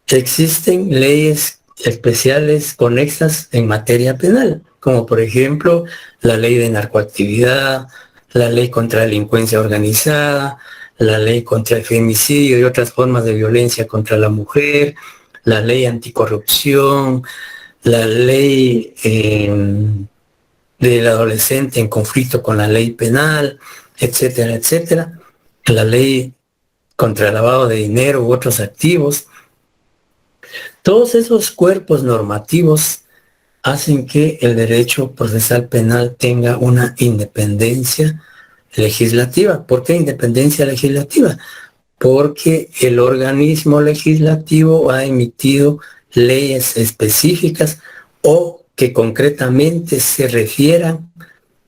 existen leyes especiales conexas en materia penal, como por ejemplo la ley de narcoactividad, la ley contra la delincuencia organizada, la ley contra el femicidio y otras formas de violencia contra la mujer, la ley anticorrupción, la ley del adolescente en conflicto con la ley penal, etcétera, etcétera, la ley contra el lavado de dinero u otros activos. Todos esos cuerpos normativos hacen que el derecho procesal penal tenga una independencia legislativa. ¿Por qué independencia legislativa? Porque el organismo legislativo ha emitido leyes específicas o que concretamente se refieran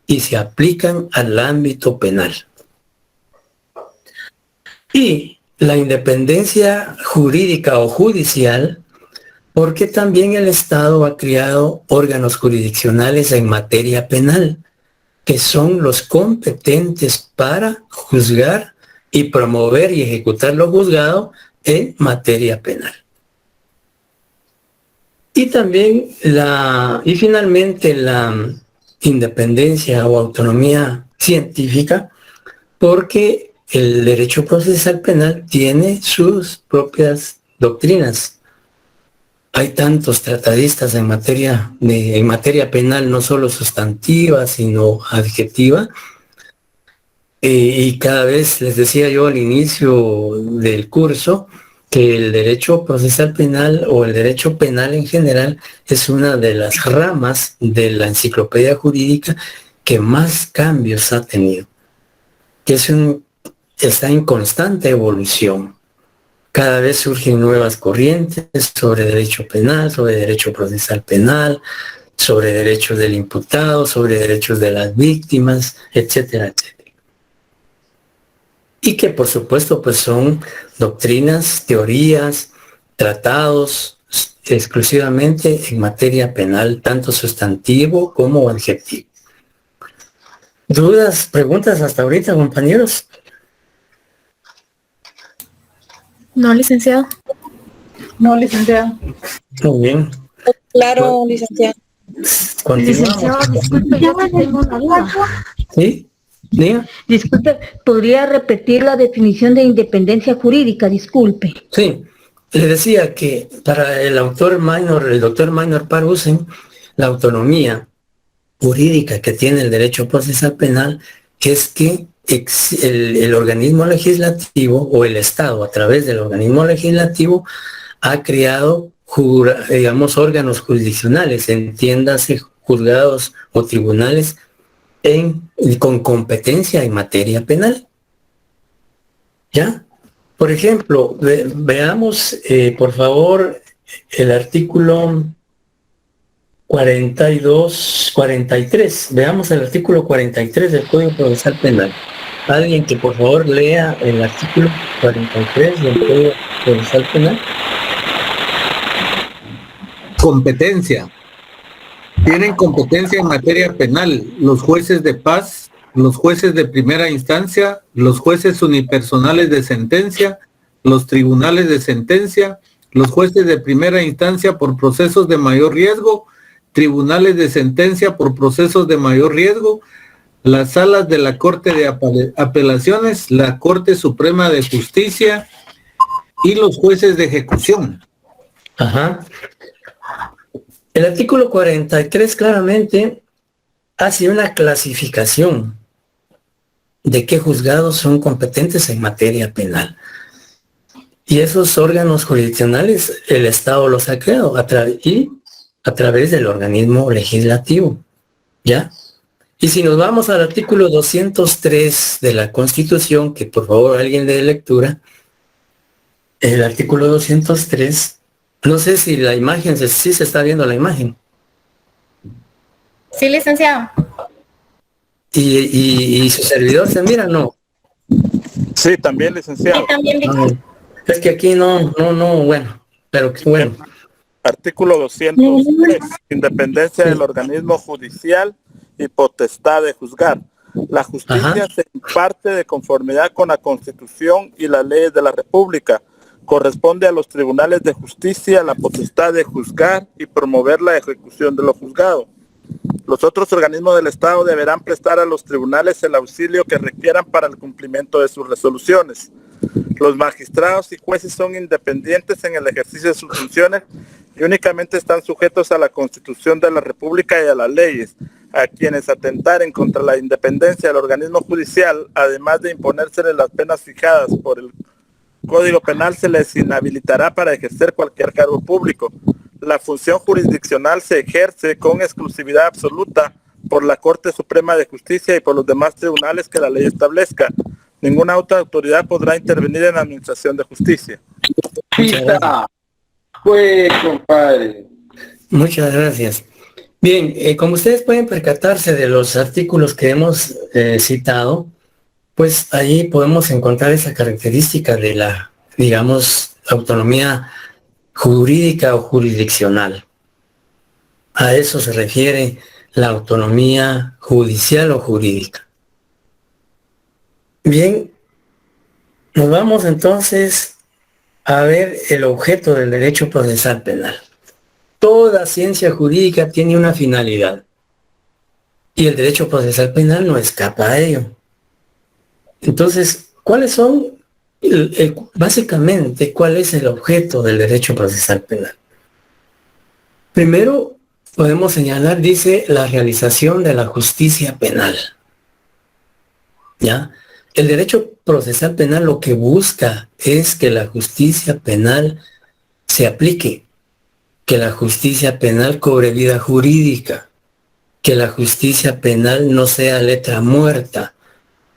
y se aplican al ámbito penal. Y la independencia jurídica o judicial, porque también el Estado ha creado órganos jurisdiccionales en materia penal, que son los competentes para juzgar y promover y ejecutar lo juzgado en materia penal. Y también finalmente la independencia o autonomía científica, porque el derecho procesal penal tiene sus propias doctrinas. Hay tantos tratadistas en materia penal, no solo sustantiva, sino adjetiva. Y cada vez les decía yo al inicio del curso que el derecho procesal penal o el derecho penal en general es una de las ramas de la enciclopedia jurídica que más cambios ha tenido, que está en constante evolución. Cada vez surgen nuevas corrientes sobre derecho penal, sobre derecho procesal penal, sobre derechos del imputado, sobre derechos de las víctimas, etcétera, etcétera. Y que por supuesto pues son doctrinas, teorías, tratados exclusivamente en materia penal, tanto sustantivo como adjetivo. ¿Dudas, preguntas hasta ahorita, compañeros? No, licenciado. No, licenciado. Muy bien. Claro, licenciado. Continuamos. ¿Sí? ¿Diga? Disculpe, ¿podría repetir la definición de independencia jurídica? Disculpe. Sí, le decía que para el doctor Maynor Parhusen, la autonomía jurídica que tiene el derecho procesal penal es que el organismo legislativo o el Estado a través del organismo legislativo ha creado, órganos jurisdiccionales, entiéndase juzgados o tribunales con competencia en materia penal. ¿Ya? Por ejemplo, veamos, por favor, el artículo 43. Veamos el artículo 43 del Código Procesal Penal. Alguien que por favor lea el artículo 43 del Código Procesal Penal. Competencia. Tienen competencia en materia penal los jueces de paz, los jueces de primera instancia, los jueces unipersonales de sentencia, los tribunales de sentencia, los jueces de primera instancia por procesos de mayor riesgo, tribunales de sentencia por procesos de mayor riesgo, las salas de la Corte de Apelaciones, la Corte Suprema de Justicia y los jueces de ejecución. Ajá. El artículo 43 claramente hace una clasificación de qué juzgados son competentes en materia penal. Y esos órganos jurisdiccionales, el Estado los ha creado a través del organismo legislativo, ¿ya? Y si nos vamos al artículo 203 de la Constitución, que por favor alguien le dé lectura, el artículo 203, no sé si la imagen, sí se está viendo la imagen. Sí, licenciado. Y su servidor se mira, ¿no? Sí, también, licenciado. Sí, también, es que aquí no, bueno, pero bueno. Artículo 203, independencia del organismo judicial y potestad de juzgar. La justicia se imparte de conformidad con la Constitución y las leyes de la República. Corresponde a los tribunales de justicia la potestad de juzgar y promover la ejecución de lo juzgado. Los otros organismos del Estado deberán prestar a los tribunales el auxilio que requieran para el cumplimiento de sus resoluciones. Los magistrados y jueces son independientes en el ejercicio de sus funciones y únicamente están sujetos a la Constitución de la República y a las leyes, a quienes atentaren contra la independencia del organismo judicial, además de imponérseles las penas fijadas por el Código Penal, se les inhabilitará para ejercer cualquier cargo público. La función jurisdiccional se ejerce con exclusividad absoluta por la Corte Suprema de Justicia y por los demás tribunales que la ley establezca. Ninguna otra autoridad podrá intervenir en la administración de justicia. Pues, compadre. Muchas gracias. Bien, como ustedes pueden percatarse de los artículos que hemos citado, pues ahí podemos encontrar esa característica de la, digamos, autonomía jurídica o jurisdiccional. A eso se refiere la autonomía judicial o jurídica. Bien, nos vamos entonces a ver el objeto del derecho procesal penal. Toda ciencia jurídica tiene una finalidad y el derecho procesal penal no escapa a ello. Entonces, ¿cuáles son, básicamente, cuál es el objeto del derecho procesal penal? Primero, podemos señalar, dice, la realización de la justicia penal. ¿Ya? El derecho procesal penal lo que busca es que la justicia penal se aplique, que la justicia penal cobre vida jurídica, que la justicia penal no sea letra muerta,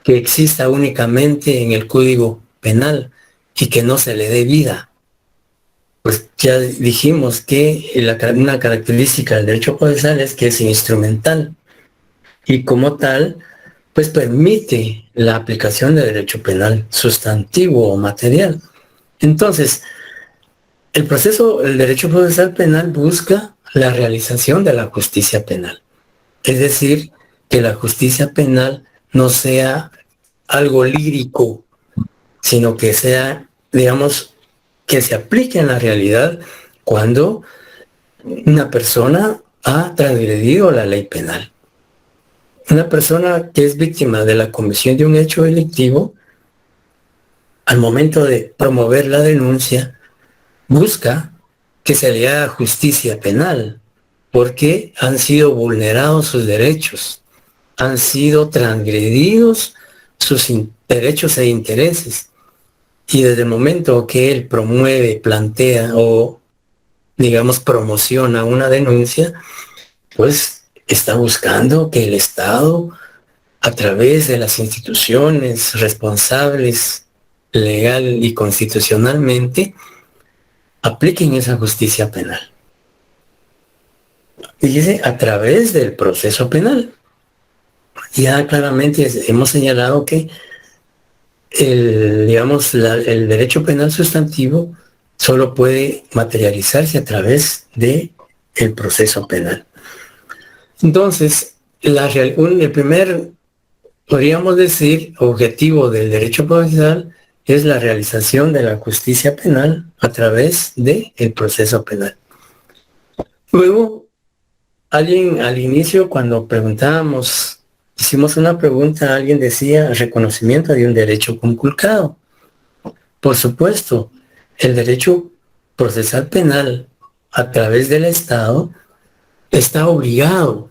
que exista únicamente en el Código Penal y que no se le dé vida. Pues ya dijimos que una característica del derecho procesal es que es instrumental y como tal, pues permite la aplicación del derecho penal sustantivo o material. Entonces, el derecho procesal penal busca la realización de la justicia penal. Es decir, que la justicia penal no sea algo lírico, sino que sea, digamos, que se aplique en la realidad cuando una persona ha transgredido la ley penal. Una persona que es víctima de la comisión de un hecho delictivo, al momento de promover la denuncia, busca que se le haga justicia penal, porque han sido vulnerados sus derechos, han sido transgredidos sus derechos e intereses. Y desde el momento que él promueve, plantea o, digamos, promociona una denuncia, pues está buscando que el Estado, a través de las instituciones responsables legal y constitucionalmente, apliquen esa justicia penal. Y dice, a través del proceso penal. Ya claramente hemos señalado que el derecho penal sustantivo solo puede materializarse a través de el proceso penal. Entonces, el primer, podríamos decir, objetivo del derecho procesal es la realización de la justicia penal a través del proceso penal. Luego, alguien al inicio, cuando preguntábamos, hicimos una pregunta, alguien decía reconocimiento de un derecho conculcado. Por supuesto, el derecho procesal penal a través del Estado está obligado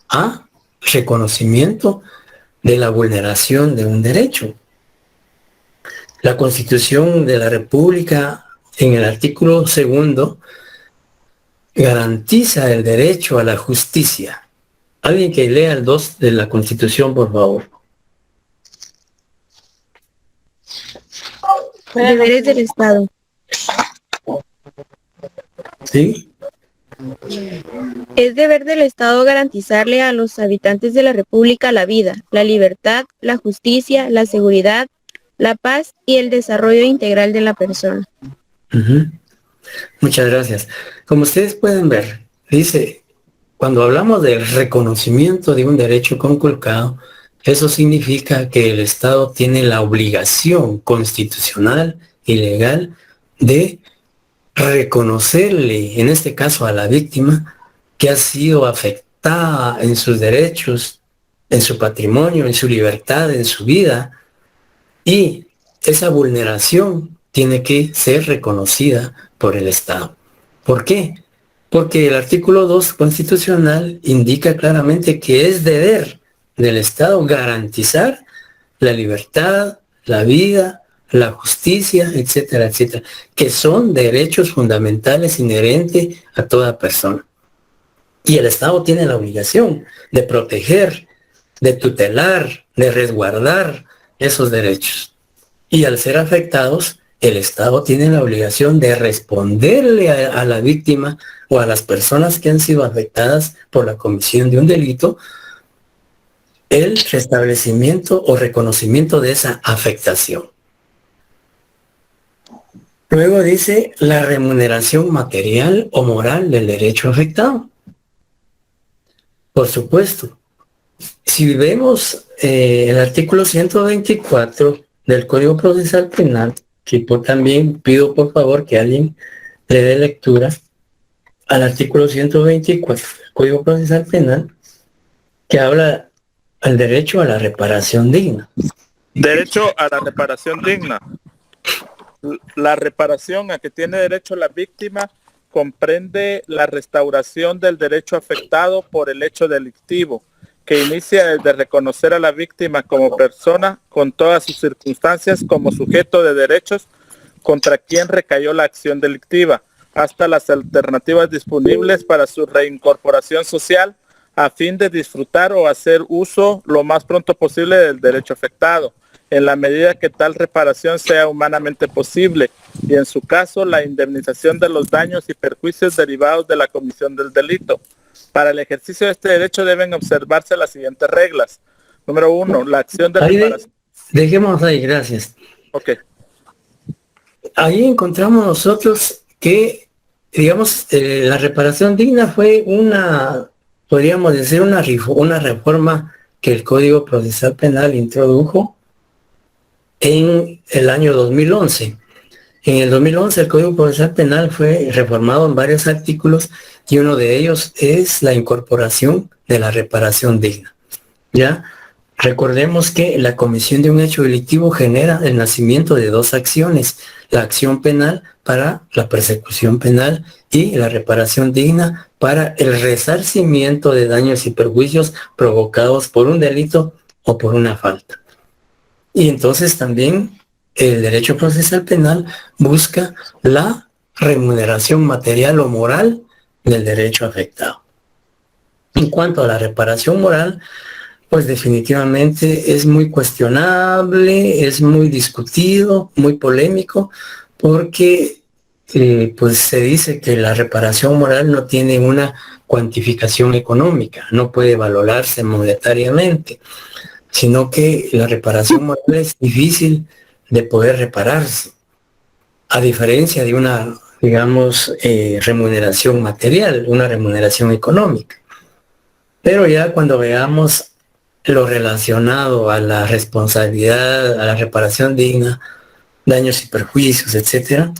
a reconocimiento de la vulneración de un derecho. La Constitución de la República, en el artículo 2, garantiza el derecho a la justicia. Alguien que lea el 2 de la Constitución, por favor. Deberes del Estado. ¿Sí? Es deber del Estado garantizarle a los habitantes de la República la vida, la libertad, la justicia, la seguridad, la paz y el desarrollo integral de la persona. Muchas gracias. Como ustedes pueden ver, dice, cuando hablamos del reconocimiento de un derecho conculcado, eso significa que el Estado tiene la obligación constitucional y legal de reconocerle, en este caso a la víctima, que ha sido afectada en sus derechos, en su patrimonio, en su libertad, en su vida, y esa vulneración tiene que ser reconocida por el Estado. ¿Por qué? Porque el artículo 2 constitucional indica claramente que es deber del Estado garantizar la libertad, la vida, la justicia, etcétera, etcétera, que son derechos fundamentales inherentes a toda persona. Y el Estado tiene la obligación de proteger, de tutelar, de resguardar esos derechos. Y al ser afectados, el Estado tiene la obligación de responderle a la víctima o a las personas que han sido afectadas por la comisión de un delito el restablecimiento o reconocimiento de esa afectación. Luego dice la remuneración material o moral del derecho afectado. Por supuesto, si vemos el artículo 124 del Código Procesal Penal, que también pido por favor que alguien le dé lectura al artículo 124 del Código Procesal Penal, que habla al derecho a la reparación digna. Derecho a la reparación digna. La reparación a que tiene derecho la víctima comprende la restauración del derecho afectado por el hecho delictivo, que inicia desde reconocer a la víctima como persona con todas sus circunstancias como sujeto de derechos contra quien recayó la acción delictiva, hasta las alternativas disponibles para su reincorporación social a fin de disfrutar o hacer uso lo más pronto posible del derecho afectado, en la medida que tal reparación sea humanamente posible, y en su caso la indemnización de los daños y perjuicios derivados de la comisión del delito. Para el ejercicio de este derecho deben observarse las siguientes reglas. Número 1, la acción de reparación. Dejemos ahí, gracias. Ok. Ahí encontramos nosotros que, digamos, la reparación digna fue podríamos decir, una reforma que el Código Procesal Penal introdujo en el año 2011. En el 2011 el Código Procesal Penal fue reformado en varios artículos y uno de ellos es la incorporación de la reparación digna. ¿Ya? Recordemos que la comisión de un hecho delictivo genera el nacimiento de dos acciones, la acción penal para la persecución penal y la reparación digna para el resarcimiento de daños y perjuicios provocados por un delito o por una falta. Y entonces también el derecho procesal penal busca la remuneración material o moral del derecho afectado. En cuanto a la reparación moral, pues definitivamente es muy cuestionable, es muy discutido, muy polémico, porque pues se dice que la reparación moral no tiene una cuantificación económica, no puede valorarse monetariamente, sino que la reparación moral es difícil de poder repararse, a diferencia de una digamos, remuneración material, una remuneración económica. Pero ya cuando veamos lo relacionado a la responsabilidad, a la reparación digna, daños y perjuicios, etcétera,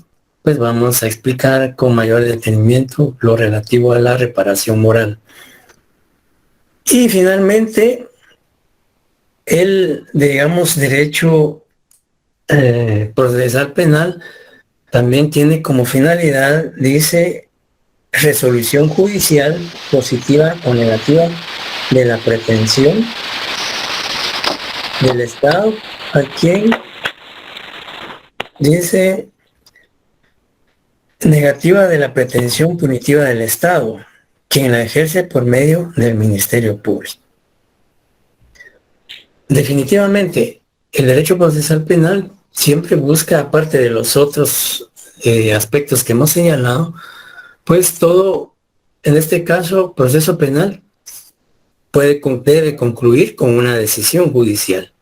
pues vamos a explicar con mayor detenimiento lo relativo a la reparación moral. Y finalmente, el, digamos, derecho procesal penal también tiene como finalidad, dice, resolución judicial positiva o negativa de la pretensión del Estado a quien, dice, negativa de la pretensión punitiva del Estado, quien la ejerce por medio del Ministerio Público. Definitivamente, el derecho procesal penal siempre busca, aparte de los otros aspectos que hemos señalado, pues todo, en este caso, proceso penal debe concluir con una decisión judicial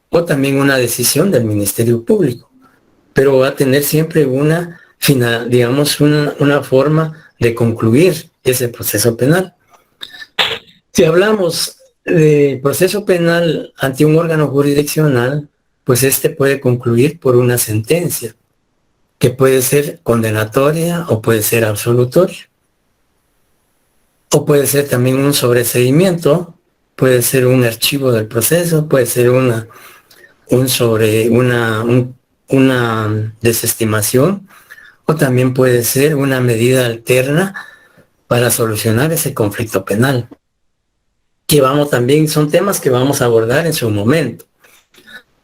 o también una decisión del Ministerio Público, pero va a tener siempre una final, digamos, una forma de concluir ese proceso penal. Si hablamos de proceso penal ante un órgano jurisdiccional, pues este puede concluir por una sentencia, que puede ser condenatoria o puede ser absolutoria. O puede ser también un sobreseimiento, puede ser un archivo del proceso, puede ser una desestimación, o también puede ser una medida alterna para solucionar ese conflicto penal. Que vamos también, son temas que vamos a abordar en su momento.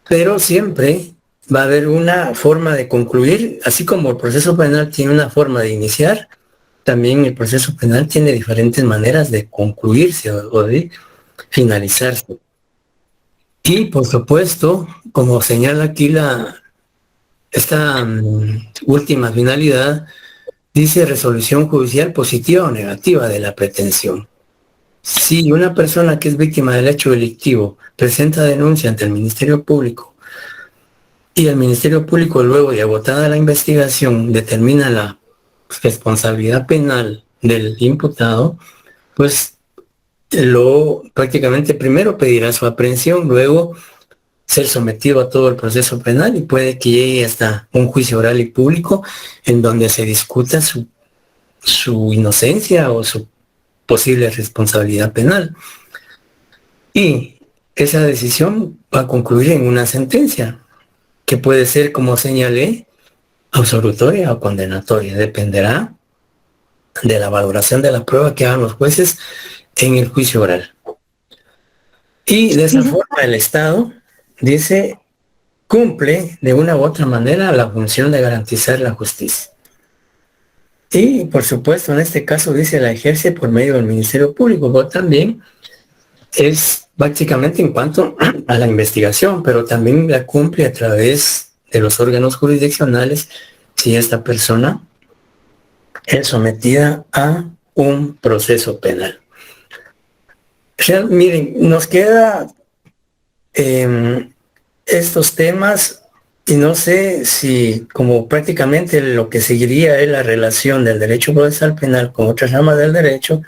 Pero siempre va a haber una forma de concluir, así como el proceso penal tiene una forma de iniciar, también el proceso penal tiene diferentes maneras de concluirse o de finalizarse. Y por supuesto, como señala aquí esta última finalidad, dice resolución judicial positiva o negativa de la pretensión. Si una persona que es víctima del hecho delictivo presenta denuncia ante el Ministerio Público y el Ministerio Público, luego de agotada la investigación, determina la responsabilidad penal del imputado, pues prácticamente primero pedirá su aprehensión, luego ser sometido a todo el proceso penal y puede que llegue hasta un juicio oral y público en donde se discuta su inocencia o su posible responsabilidad penal. Y esa decisión va a concluir en una sentencia, que puede ser, como señalé, absolutoria o condenatoria. Dependerá de la valoración de la prueba que hagan los jueces en el juicio oral. Y de esa forma el Estado, dice, cumple de una u otra manera la función de garantizar la justicia. Y, por supuesto, en este caso, dice, la ejerce por medio del Ministerio Público, pero también es básicamente en cuanto a la investigación, pero también la cumple a través de los órganos jurisdiccionales si esta persona es sometida a un proceso penal. Miren, nos queda estos temas y no sé si, como prácticamente lo que seguiría es la relación del derecho procesal penal con otras ramas del derecho,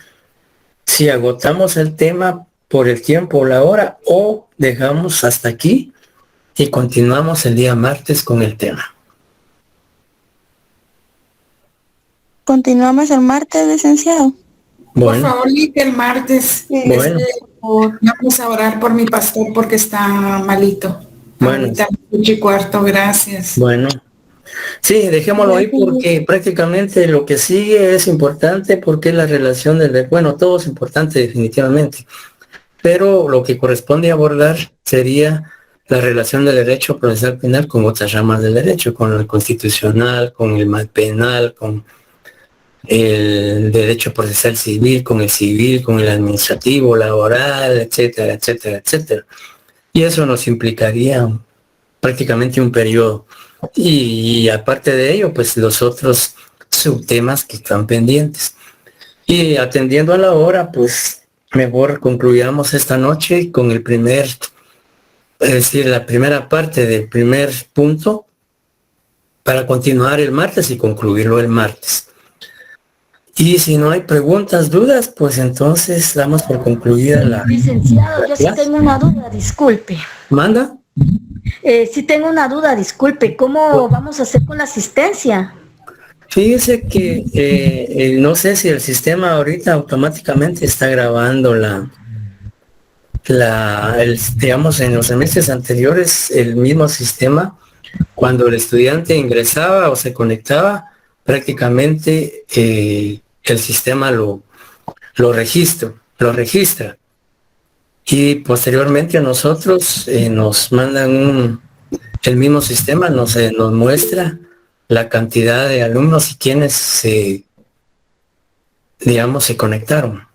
si agotamos el tema por el tiempo o la hora o dejamos hasta aquí y continuamos el día martes con el tema. Continuamos el martes, licenciado. Bueno. Por favor, el martes. Bueno. Vamos a orar por mi pastor porque está malito. Bueno. Ahorita 8:15, gracias. Bueno. Sí, dejémoslo ahí porque prácticamente lo que sigue es importante porque es la relación bueno, todo es importante definitivamente, pero lo que corresponde abordar sería la relación del derecho procesal penal con otras ramas del derecho, con el constitucional, con el penal, con el derecho procesal civil, con el administrativo, laboral, etcétera, etcétera, etcétera. Y eso nos implicaría prácticamente un periodo. Y aparte de ello, pues los otros subtemas que están pendientes. Y atendiendo a la hora, pues mejor concluyamos esta noche con el la primera parte del primer punto, para continuar el martes y concluirlo el martes. Y si no hay preguntas, dudas, pues entonces damos por concluida la... Licenciado, yo sí tengo una duda, disculpe. ¿Manda? Sí tengo una duda, disculpe. ¿Cómo vamos a hacer con la asistencia? Fíjese que no sé si el sistema ahorita automáticamente está grabando digamos, en los semestres anteriores, el mismo sistema, cuando el estudiante ingresaba o se conectaba, prácticamente el sistema lo registra. Y posteriormente a nosotros nos mandan el mismo sistema, nos muestra la cantidad de alumnos y quienes se conectaron.